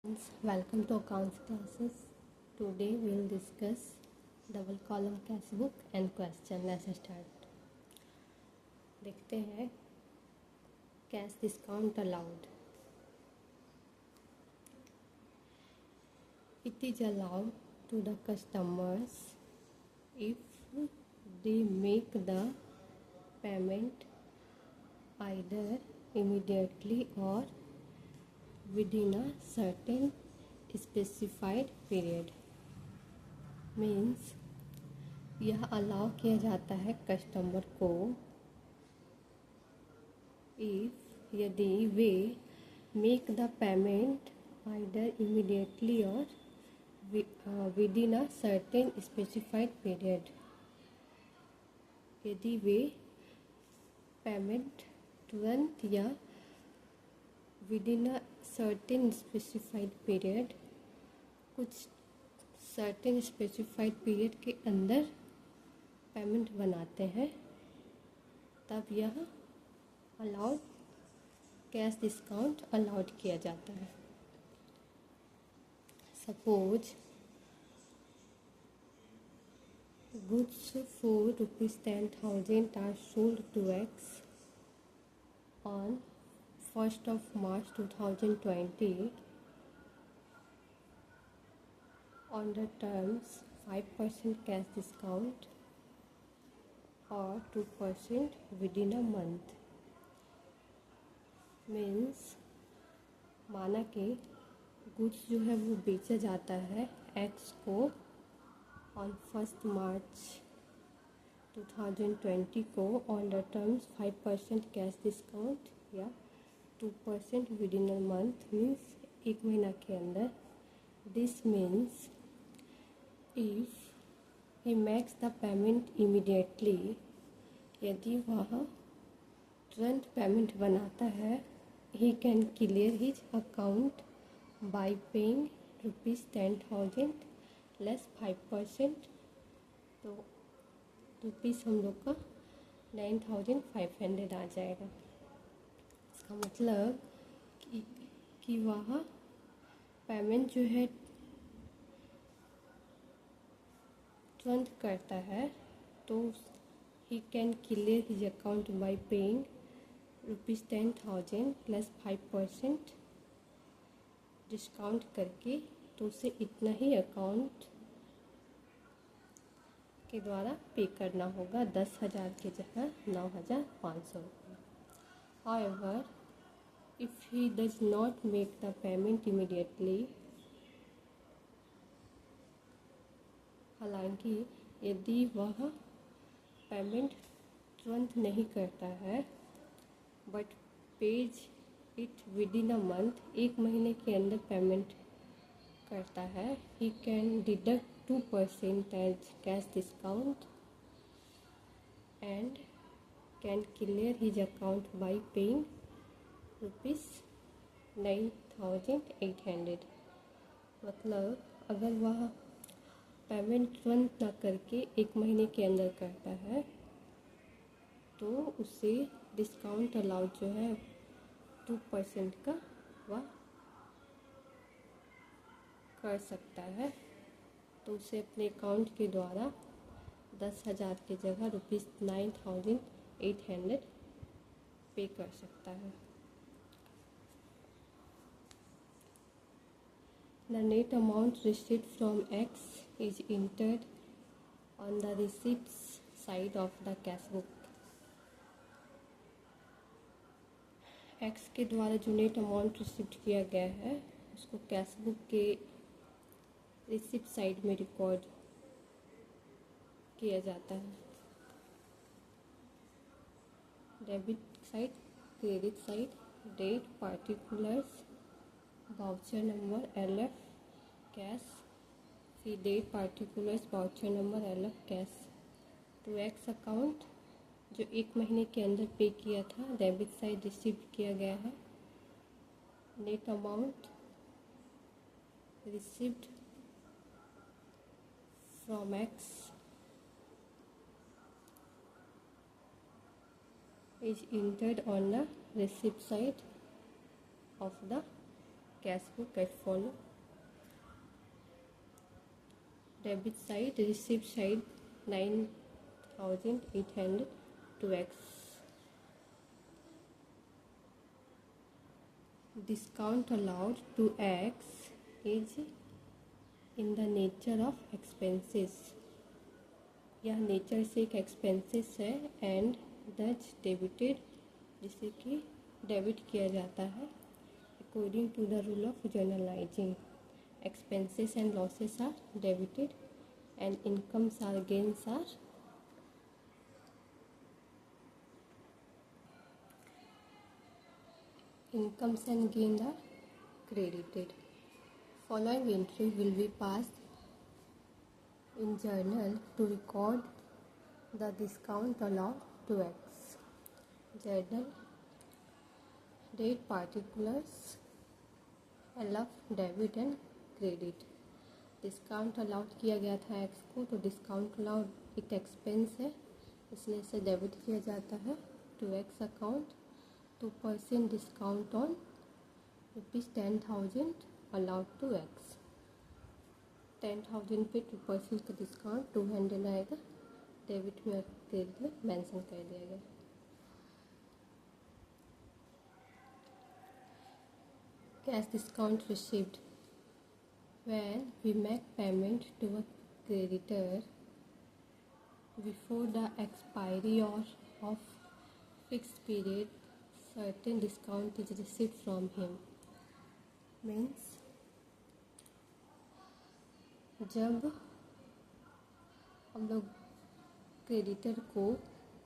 Friends, welcome to accounts classes. Today we will discuss double column cash book and question. Let's start. देखते हैं cash discount allowed. It is allowed to the customers if they make the payment either immediately or within a certain specified period. Means यह allow किया जाता है customer को यदि वे make the payment either immediately और within a certain specified period. यदि वे पेमेंट तुरंत या within a certain specified period, कुछ सर्टेन स्पेसिफाइड पीरियड के अंदर पेमेंट बनाते हैं, तब यह अलाउड कैश डिस्काउंट अलाउड किया जाता है. Suppose goods for ₹10,000 are sold to X on 1st of March 2020 on the terms 5% cash discount or 2% within a month. Means माना कि गुड्स जो है वो बेचा जाता है एक्स को ऑन 1st March 2020 को on the terms 5% cash discount या 2% विदिन अ मंथ, मीन्स एक महीना के अंदर. This means if he makes the payment immediately, यदि वह तुरंत पेमेंट बनाता है, ही can clear his account by paying ₹10,000 less 5%. तो रुपीज़ हम लोग का 9,500 आ जाएगा. इसका मतलब कि वह पेमेंट जो है तुरंत करता है, तो he can clear his account by paying ₹10,000 plus 5% discount करके. तो उसे इतना ही अकाउंट के द्वारा पे करना होगा, 10,000 की जगह 9,500 रुपये. However, if he does not make the payment immediately, हालांकि यदि वह पेमेंट तुरंत नहीं करता है but pays it within a month, एक महीने के अंदर पेमेंट करता है, ही can deduct 2% as cash discount and can clear his account by paying ₹9,800. मतलब अगर वह पेमेंट तुरंत ना करके एक महीने के अंदर करता है, तो उसे डिस्काउंट अलाउड जो है 2% का वह कर सकता है. तो उसे अपने अकाउंट के द्वारा 10,000 की जगह ₹9,800 पे कर सकता है. The net amount received from X is entered on the receipts side of the cash book. X के द्वारा जो नेट अमाउंट रिसीव किया गया है उसको कैश बुक के रिसिप्ट साइड में रिकॉर्ड किया जाता है. Debit side, credit side, date, particulars, voucher number, LF, cash, फिर date, particulars, voucher number, LF, cash. तो एक्स अकाउंट जो एक महीने के अंदर पे किया था, डेबिट साइड रिसीव किया गया है. Net amount received from x is entered on the receipt side of the cash book as follow. Debit side, receipt side 9,800 2x. Discount allowed to x is in the nature of expenses. यह nature से एक expenses है and दच debited, जिसे कि debit किया जाता है according to the rule of journalising. Expenses and losses are debited and incomes or gains are credited. Following entry will be passed in journal to record the discount allowed to X. Journal date particulars LF debit and credit. Discount allowed किया गया था x को, तो discount allowed एक expense है, इसलिए इसे debit किया जाता है to X account. 2% discount on ₹10,000 allowed to X. 10,000 पे 2% का डिस्काउंट 200 आएगा, डेबिट में क्रेडिट में मेंशन कर दिया गया. Cash discount received. When we make payment to a creditor before the expiry of fixed period, certain discount is received from him. Means जब हम लोग क्रेडिटर को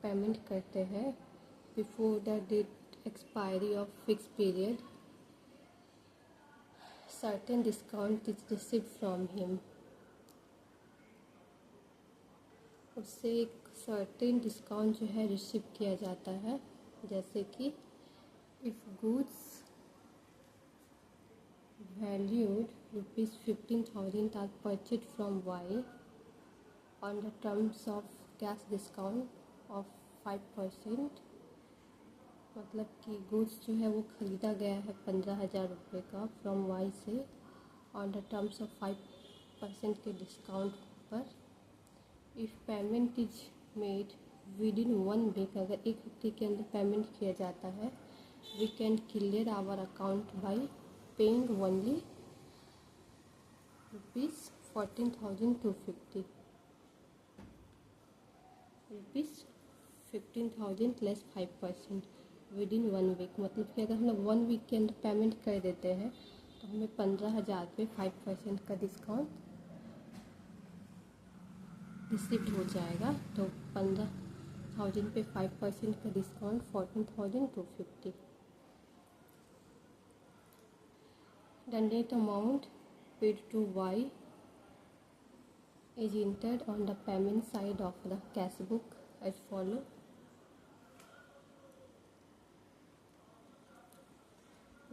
पेमेंट करते हैं before the date expiry of fix period, certain discount is received from him. उससे एक certain discount जो है रिसीव किया जाता है, जैसे कि if goods valued ₹15,000 are purchased from Y on the terms of cash discount of 5%, मतलब कि गुड्स जो है वो ख़रीदा गया है 15,000 रुपये का फ्रॉम वाई से ऑन द टर्म्स ऑफ 5% के डिस्काउंट पर. If payment is made with in 1 week, अगर एक हफ्ते के अंदर पेमेंट किया जाता है, we can clear our account by paying only ₹14,250. 15,000 plus 5% with in 1 week. मतलब कि अगर हम लोग 1 वीक के अंदर पेमेंट कर देते हैं तो हमें 15,000 पे 5% का डिस्काउंट रिसीव्ड हो जाएगा. तो 15,000 पे 5% का discount 14,250. The net amount paid to Y is entered on the payment side of the cash book as follow.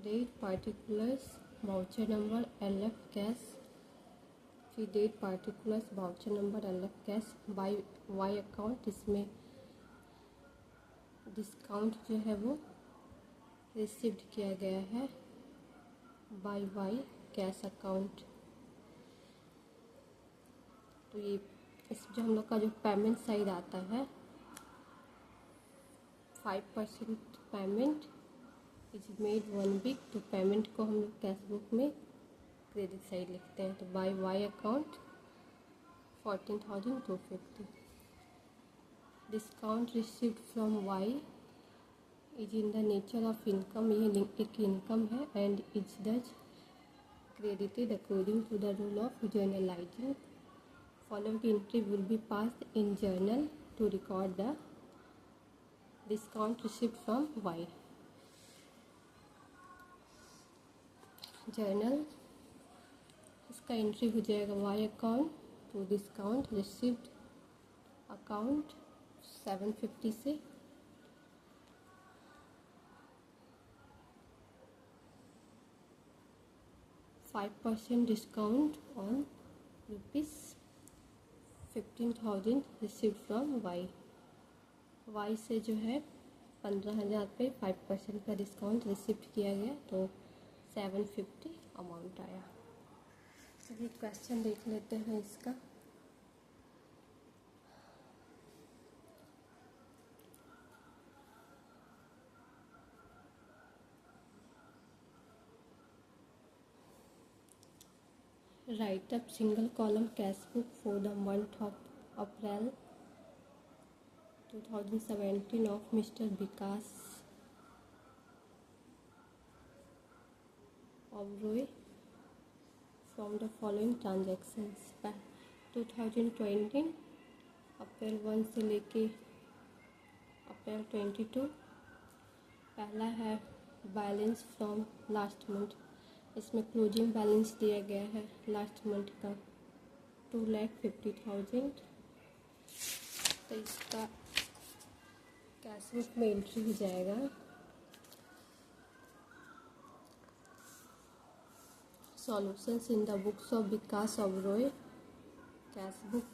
Date particulars voucher number LF cash. फिर date particulars voucher number LF cash by Y account. इसमें discount जो है वो received किया गया है bye Y cash account. तो ये इस जो हम लोग का जो पेमेंट साइड आता है, 5% पेमेंट इज मेड 1 वीक, तो पेमेंट को हम लोग कैश बुक में क्रेडिट साइड लिखते हैं. तो by Y account 14,250. Discount received from Y is in the nature of income. ये एक इनकम है and is thus credited according to the rule of journalizing. Following entry will be passed in journal to record the discount received from Y. Journal इसका entry हो जाएगा Y account to discount received account 750 से 5% discount on ₹15,000 received from Y. Y से जो है 15,000 पे 5% का discount receive किया गया, तो 750 अमाउंट आया। चलिए क्वेश्चन देख लेते हैं इसका। Write up single column cash book for the month of April 2017 of Mr. Vikas Oberoi from the following transactions। 2020 अप्रैल 1 से लेके अप्रैल 22। पहला है बैलेंस फ्रॉम लास्ट मंथ, इसमें क्लोजिंग बैलेंस दिया गया है लास्ट मंथ का 2,50,000। तो इसका कैश बुक में एंट्री हो जाएगा solutions in the books of Vikas Oberoi cash book.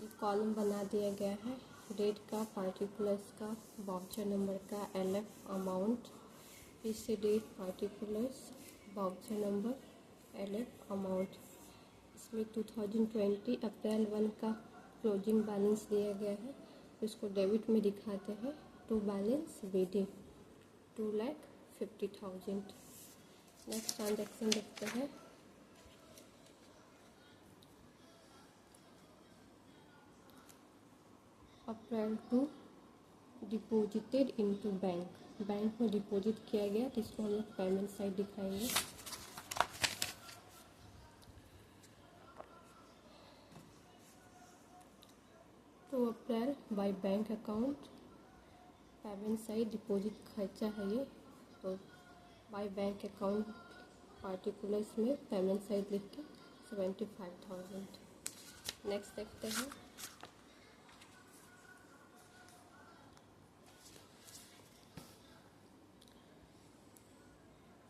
ये कॉलम बना दिया गया है, डेट का, पार्टिकुलर्स का, वाउचर नंबर का, LF अमाउंट, फिर से date, particulars, voucher number, LF amount. इसमें 2020 अप्रैल 1 का क्लोजिंग बैलेंस दिया गया है, इसको डेबिट में दिखाते हैं। To balance waiting 2,50,000। Next transaction देखते हैं। April 2 deposited into bank, bank में डिपॉजिट किया गया, तो इसको हम लोग पेमेंट साइड दिखाएंगे। तो April by bank account, payment side deposit खर्चा है ये, तो बाय बैंक अकाउंट पार्टिकुलर्स में पेमेंट साइड लिख के 75,000। नेक्स्ट देखते हैं।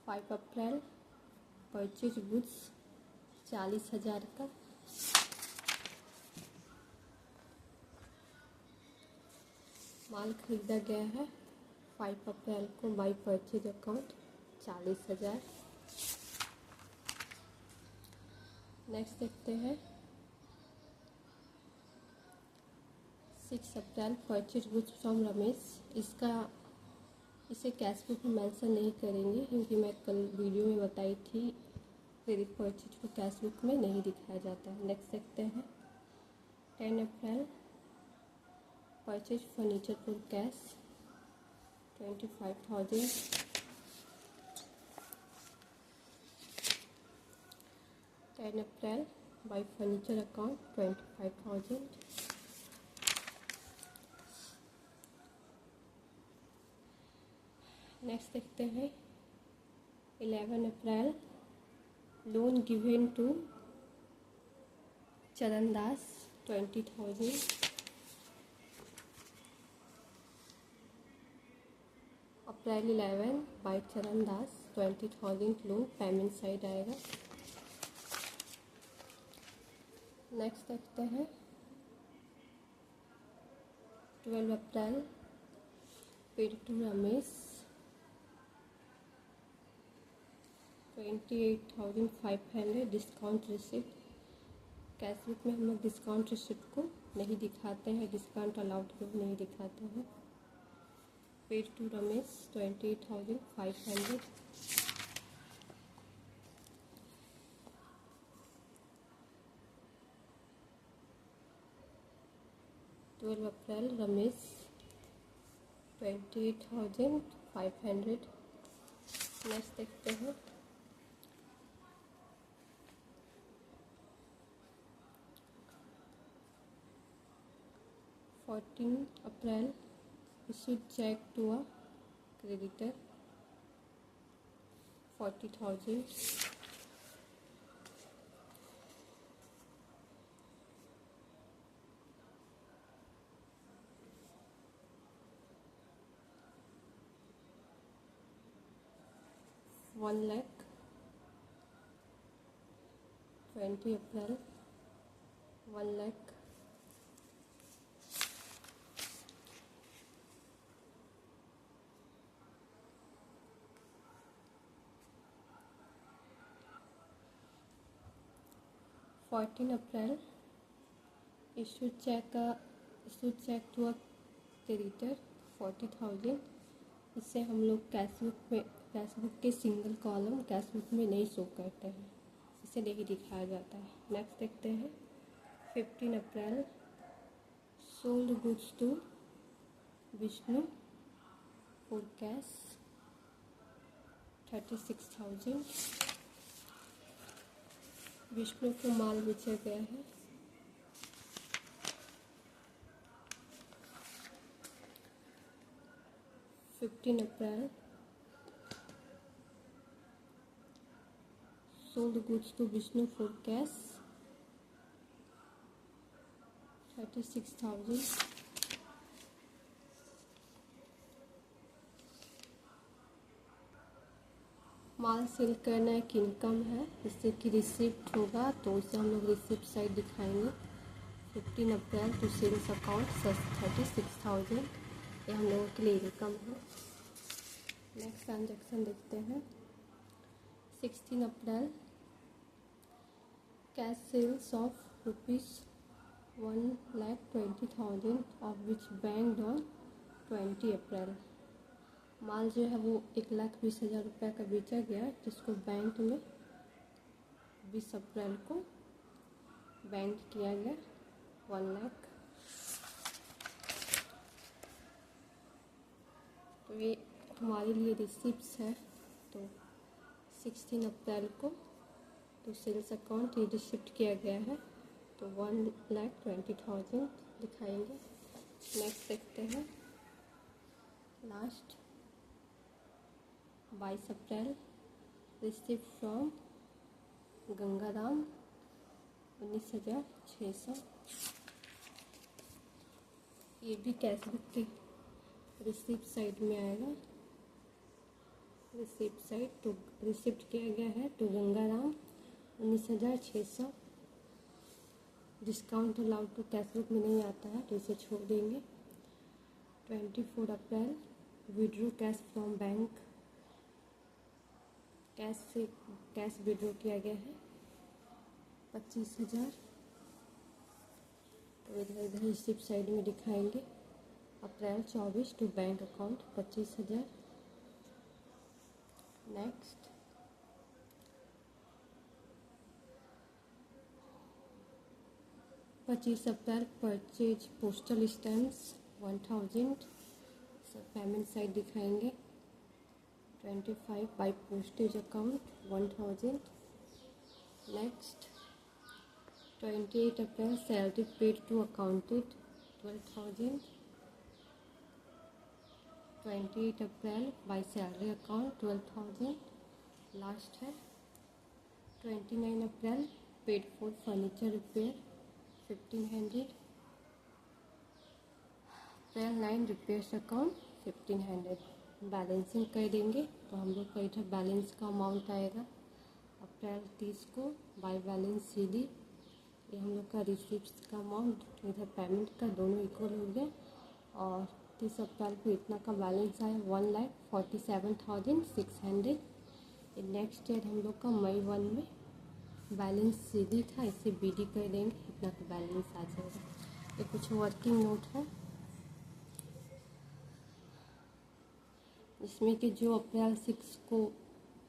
फाइव अप्रैल परचेज गुड्स 40,000 का, माल खरीदा गया है 5 अप्रैल को बाई परचेज अकाउंट 40,000। नेक्स्ट देखते हैं 6 अप्रैल परचेज गुड्स फ्रॉम रमेश। इसे कैश बुक में मेंशन नहीं करेंगे क्योंकि मैं कल वीडियो में बताई थी क्रेडिट परचेज को कैश बुक में नहीं दिखाया जाता है। नेक्स्ट देखते हैं 10 April purchase furniture for cash 25,000। 10 April by furniture account 25,000। Next देखते हैं 11 अप्रैल लोन गिवन टू चरण दास 20,000। अप्रैल 11 by Charan Das 20,000 loan payment side आएगा। नेक्स्ट देखते हैं 12 April paid to Ramesh 28,500 discount receipt. Cash book में हम लोग डिस्काउंट रिसिप्ट को नहीं दिखाते हैं, डिस्काउंट अलाउड को नहीं दिखाते हैं। Paid to Ramesh 28,500। 12 April Ramesh 28,500। Next देखते हैं 14 April issued check to a creditor 40,000। 1 lakh 20 April 1 lakh 14 April issue cheque to a creditor 40,000। इससे हम लोग कैशबुक के सिंगल कॉलम कैशबुक में नहीं शो करते हैं, इसे नहीं दिखाया जाता है। नेक्स्ट देखते हैं 15 April sold goods to Vishnu for cash 36,000। Vishnu को माल बेचा गया है। Fifteen April sold goods to Vishnu for cash 36,000। माल सेल करना एक इनकम है, जिससे कि रिसिप्ट होगा, तो उसे हम लोग रिसिप्ट साइड दिखाएंगे। 15 अप्रैल टू सेल्स अकाउंट 36,000, ये हम लोगों के लिए इनकम है। नेक्स्ट ट्रांजैक्शन देखते हैं 16 April cash sales of ₹1,20,000 of which banked on 20 April. माल जो है वो 1,20,000 रुपये का बेचा गया, जिसको बैंक में 20 अप्रैल को बैंक किया गया 1 लाख। तो ये हमारे लिए रिसिप्ट्स है। तो 16 अप्रैल को तो सेल्स अकाउंट ये रिसिप्ट किया गया है, तो 1,20,000 दिखाएंगे। नेक्स्ट देखते हैं last 22 April receipt from Gangaram 19,600। ये भी कैशबुक के रिसिप्ट साइड में आएगा। रिसिप्ट साइड तो रिसिप्ट किया गया है तो गंगाराम 19,600। डिस्काउंट अलाउड तो कैशबुक में नहीं आता है, तो इसे छोड़ देंगे। 24 April withdraw cash from bank, cash withdraw किया गया है 25,000। तो इधर रिसिप्ट साइड में दिखाएंगे। April 24 to bank account 25,000। Next 25 April purchase postal stamps 1,000, सब पेमेंट साइड दिखाएंगे। 25 by postage account 1,000। Next 28 April salary paid to accountant 12,000। 28 April by salary account 12,000। Last है 29 April paid for furniture repair 1,500। April 9 repairs account 1,500। Balancing कर देंगे तो हम लोग का इधर बैलेंस का अमाउंट आएगा। अप्रैल 30 को बाय बैलेंस CD, ये हम लोग का रिसिप्ट का अमाउंट, इधर पेमेंट का दोनों इक्वल हो गया। और 30 अप्रैल को इतना का बैलेंस आया 1,47,600। नेक्स्ट ईयर हम लोग का मई 1 में बैलेंस CD था, इसे BD कर देंगे, इतना का बैलेंस आ जाएगा। ये कुछ वर्किंग नोट है, इसमें कि जो अप्रैल 6 को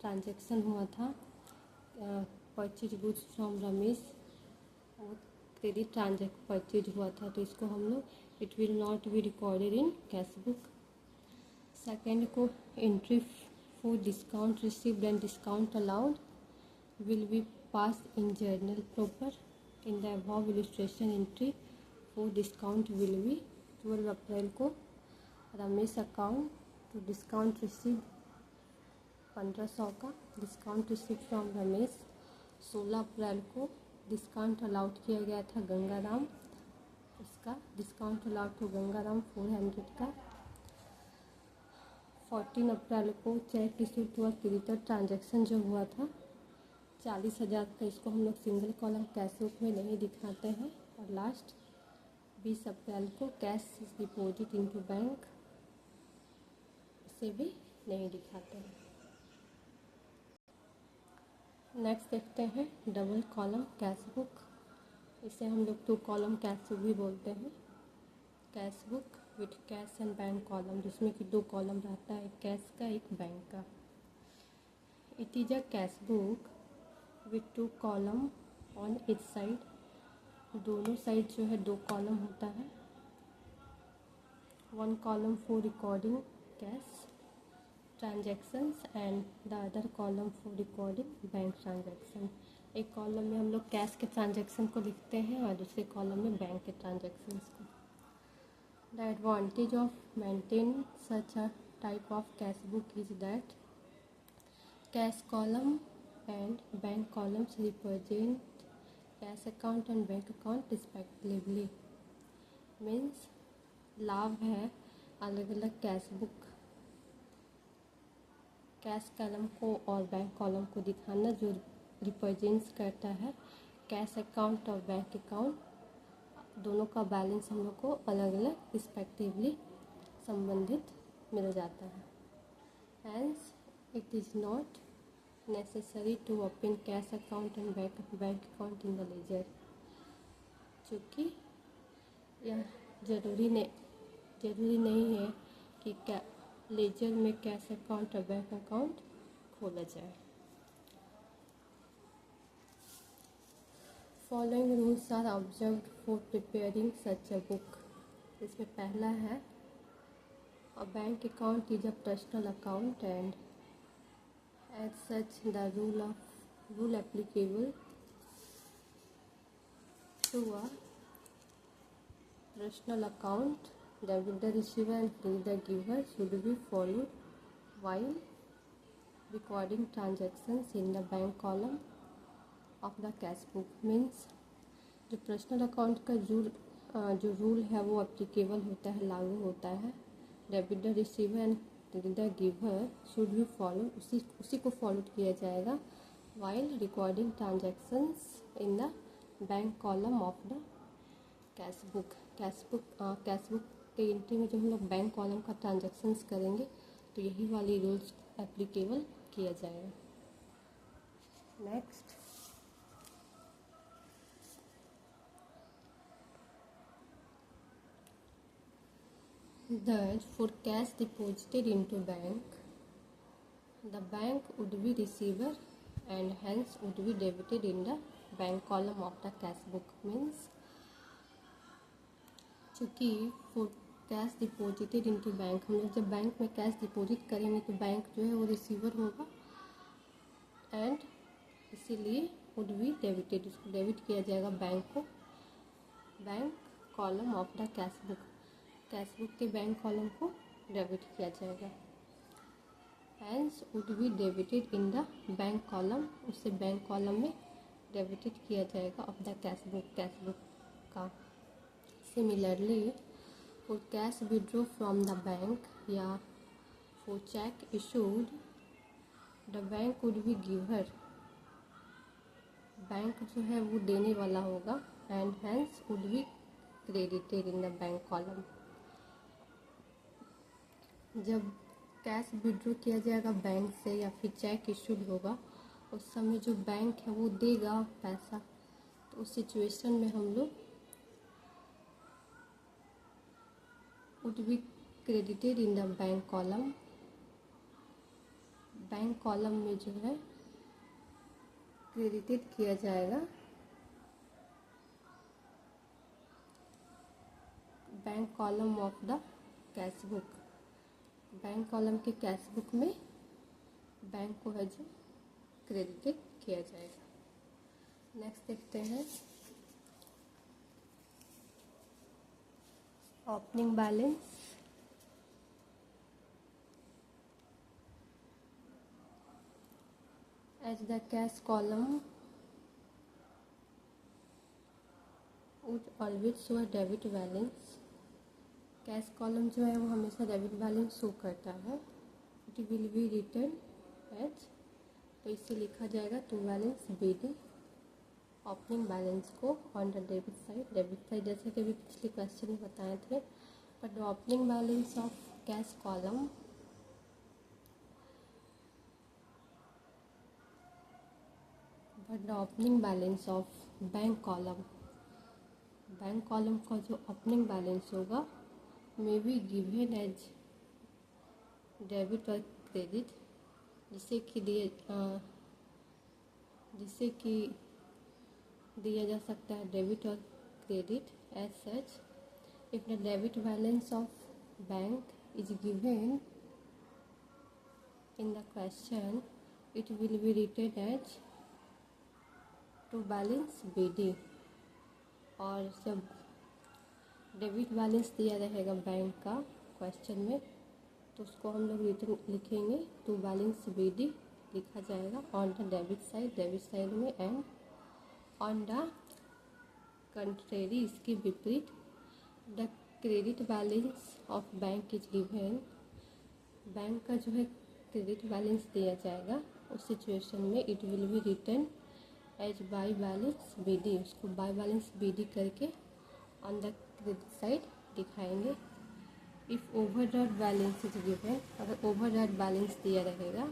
ट्रांजैक्शन हुआ था परचेज गुड्स फ्रॉम रमेश, और क्रेडिट परचेज हुआ था, तो इसको हम लोग it will not be recorded in cash book. Second को entry for discount received and discount allowed will be passed in journal proper. In the above illustration entry for discount will be 12 April को Ramesh account to discount receive 1,500 का discount receive from Ramesh. 16 April को discount allowed किया गया था गंगाराम, उसका discount allowed to Gangaram 400 का। 14 April को cheque issue to a creditor transaction जो हुआ था 40,000 का, इसको हम लोग सिंगल कॉलम कैशबुक में नहीं दिखाते हैं। और लास्ट 20 अप्रैल को कैश डिपॉजिट इनटू बैंक, इसे भी नहीं दिखाते हैं। नेक्स्ट देखते हैं डबल कॉलम कैशबुक। इसे हम लोग 2 कॉलम कैश बुक भी बोलते हैं। Cash book with cash and bank column, जिसमें कि 2 कॉलम रहता है, एक कैश का एक बैंक का। It is a cash book with 2 column on each side, दोनों साइड जो है 2 कॉलम होता है। 1 column for recording cash transactions and the other column for recording bank transaction। एक कॉलम में हम लोग कैश के ट्रांजैक्शन को लिखते हैं और दूसरे कॉलम में बैंक के ट्रांजैक्शंस को। The advantage of maintain such a type of cash book is that cash column and bank columns represent cash account and bank account respectively. Means लाभ है अलग अलग कैश बुक, कैश कॉलम को और bank column को दिखाना, जो represents करता है कैश अकाउंट और बैंक अकाउंट, दोनों का बैलेंस हम लोग को अलग अलग रिस्पेक्टिवली संबंधित मिल जाता है। Hence it is not necessary to open cash account and bank account in the ledger. चूँकि यह जरूरी नहीं है कि लेजर में कैश अकाउंट और बैंक अकाउंट खोला जाए। Following rules are observed for preparing such a book. इसमें पहला है a bank account is a personal account and as such the rule applicable to a personal account, debit the receiver and credit the giver should be followed while recording transactions in the bank column of the cash book। Means जो personal account का जो rule है वो applicable होता है, लागू होता है। Debit the receiver and credit the giver should be follow, उसी को फॉलो किया जाएगा while recording transactions in the bank column of the cash book. Cash book के एंट्री में जब हम लोग बैंक कॉलम का ट्रांजैक्शंस करेंगे तो यही वाली रूल्स एप्लीकेबल किया जाएगा। Next, thus for cash deposited into bank, the bank would be receiver and hence would be debited in the bank column of the cash book। Means चूँकि for cash deposited into bank, हम लोग जब bank में cash deposit करेंगे तो bank जो है वो रिसीवर होगा एंड इसीलिए वुड बी डेबिटेड, उसको डेबिट किया जाएगा बैंक को, bank column of the cash book, cash book के बैंक कॉलम को डेबिट किया जाएगा। Hence would be debited in the bank column, उससे बैंक कॉलम में डेबिटेड किया जाएगा ऑफ द कैश बुक का। Similarly, for cash withdraw from the bank या for check issued, the bank would be giver, bank जो है वो देने वाला होगा and hence would be credited in the bank column। जब कैश विड्रॉ किया जाएगा बैंक से या फिर चेक इशूड होगा, उस समय जो बैंक है वो देगा पैसा, तो उस सिचुएशन में हम लोग would be credited in the bank column, bank column में जो है क्रेडिटेड किया जाएगा bank column of the cash book, bank column के कैश बुक में बैंक को है जो क्रेडिटेड किया जाएगा। नेक्स्ट देखते हैं opening balance. As the cash column would always show a debit balance, cash column जो है वो हमेशा डेबिट बैलेंस शो करता है। It will be written as, तो इससे लिखा जाएगा to balance BD opening balance को ऑन द डेबिट साइड, जैसे कि अभी पिछले क्वेश्चन में बताए थे। But the opening balance of cash column bank column bank column का जो ओपनिंग बैलेंस होगा may be given as debit और क्रेडिट, जिसे कि दिया जा सकता है डेबिट और credit as such. If the debit balance of bank is given in the question, it will be written as to balance BD। और जब डेबिट बैलेंस दिया रहेगा बैंक का क्वेश्चन में तो उसको हम लोग रिटर्न लिखेंगे टू बैलेंस BD लिखा जाएगा ऑन द डेबिट साइड में, एंड ऑन द कंट्रेरी इसके विपरीत the credit balance of bank is given. Bank का जो है क्रेडिट बैलेंस दिया जाएगा उस सिचुएशन में it will be written as by balance BD, उसको बाय बैलेंस BD करके ऑन द क्रेडिट साइड दिखाएंगे। If overdraft balance is given, अगर ओवरड्राफ्ट बैलेंस दिया रहेगा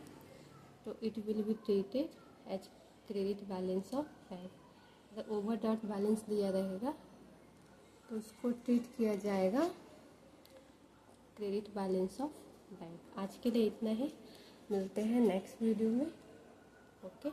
तो it will be treated as credit balance of bank. अगर overdraft balance दिया रहेगा तो उसको ट्रीट किया जाएगा क्रेडिट बैलेंस ऑफ बैंक। आज के लिए इतना ही, मिलते हैं नेक्स्ट वीडियो में। ओके।